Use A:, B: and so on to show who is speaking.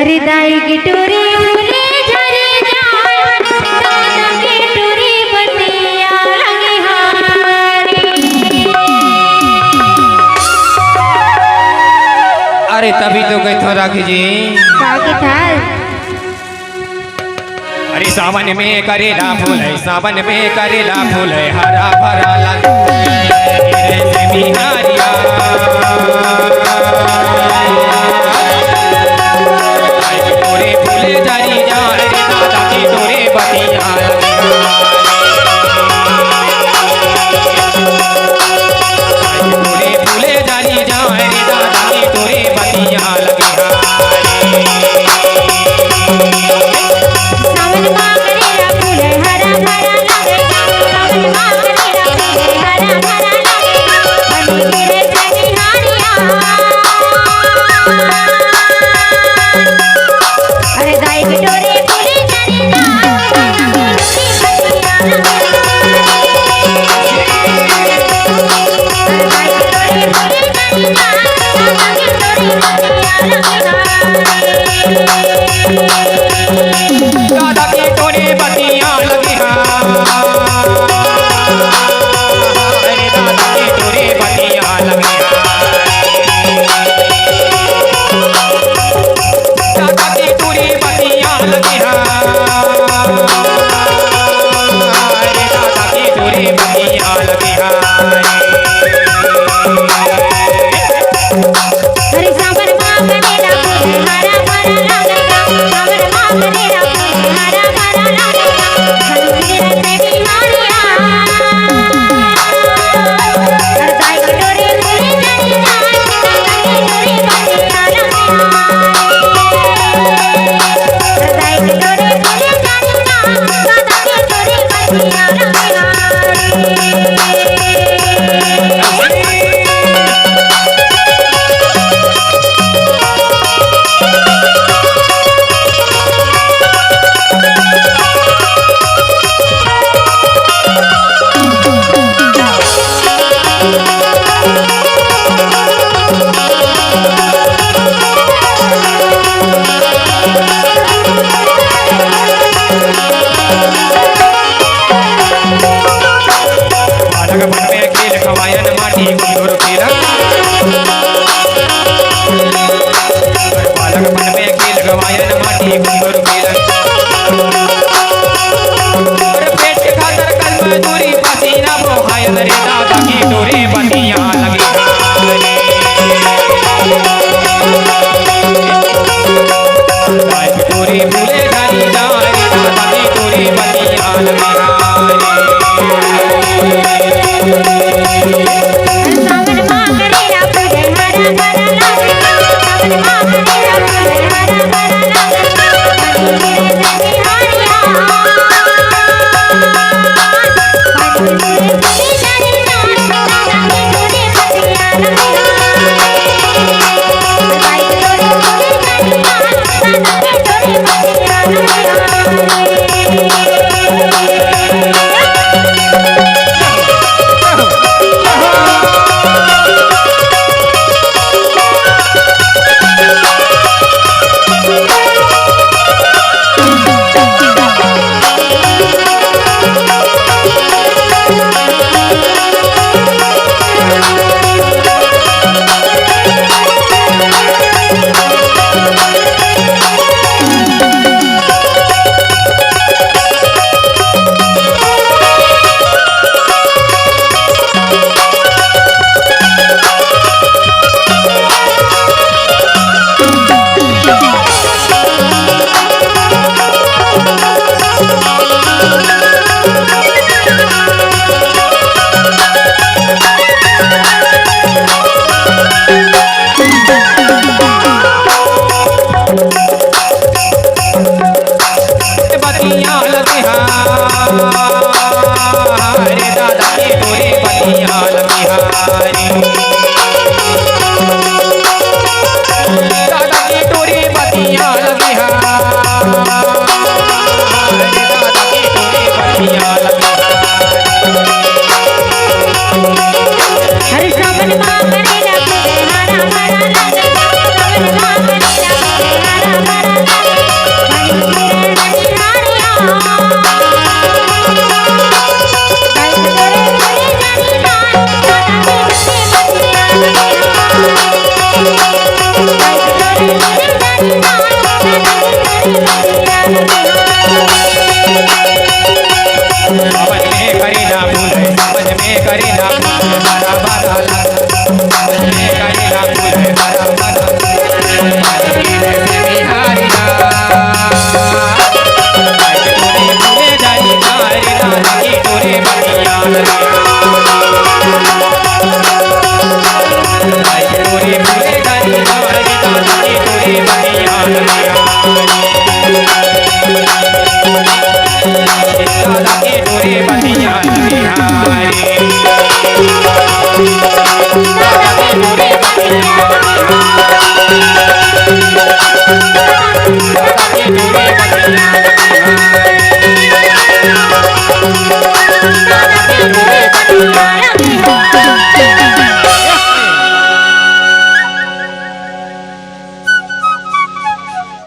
A: अरे दाई की टोरी फूले झरे जाए, दादा की टोरी बतिया लगे हारी।
B: अरे तभी तो गई थो राखी जी।
A: काके थाल
B: अरे सावन में करेला फूल है, सावन में करेला फूल है, हरा भरा लगे से बिहारिया। तोरे फूले झरी जाए रे दादा की तोरे बतिया लगे तोरे फूले झरी जाए रे दादा की तोरे बतिया लगे
A: सावन माँ करेला फूल हरा भरा लगेगा, सावन माँ करेला फूल हरा भरा लगेगा, बनी तेरे से बिहारिया। अरे दाई की टोरी फूले झरी जाए, दादा की टोरी बतिया लगे दाई की टोरी फूले झरी जाए, दादा की टोरी बतिया लगे
B: दादा की टोरे बतिया लगे अरे दादा की टोरे बतिया लगे दादा की टोरे बतिया लगे अरे दादा की टोरे बतिया लगे
A: अरे सावन माँ करेला फूल हरा भरा लगेगा, सावन माँ करेला फूल हरा भरा लगेगा, बनी तेरे से बिहारिया। अरे दाई की टोरी फूले झरी जाए, दादा की टोरी बतिया लगे अरे दाई की टोरी फूले झरी जाए, दादा की टोरी बतिया लगे
B: बालक मन में खेल खवायन माटी गुंगुर खेला बालक मन में खेल खवायन माटी गुंगुर खेला पेट खातर कल मजदूरी पसीना बहायन रे दादा की टोरे बतिया लगे दाई की टोरे फूले झरी जाए रे दादा की टोरे बतिया लगे
A: सावन माँ करेला फूल हरा भरा लगेगा, सावन माँ करेला फूल हरा भरा लगेगा, बनी तेरे से बिहारिया। बनी तेरे फूले झरी जाए, दादा की टोरी बतिया लगेगा दाई की टोरी फूले झरी जाए, दादा की टोरी बतिया लगेगा।
B: बतिया लगे रे दादा की टोरे बतिया लगे दादा की टोरे बतिया लगे दादा की टोरे बतिया लगे
A: हर सावन माँ करेला फूल हरा भरा लगेगा, सावन माँ करेला फूल हरा भरा
B: रे बतिया बिहारी
A: Thank you.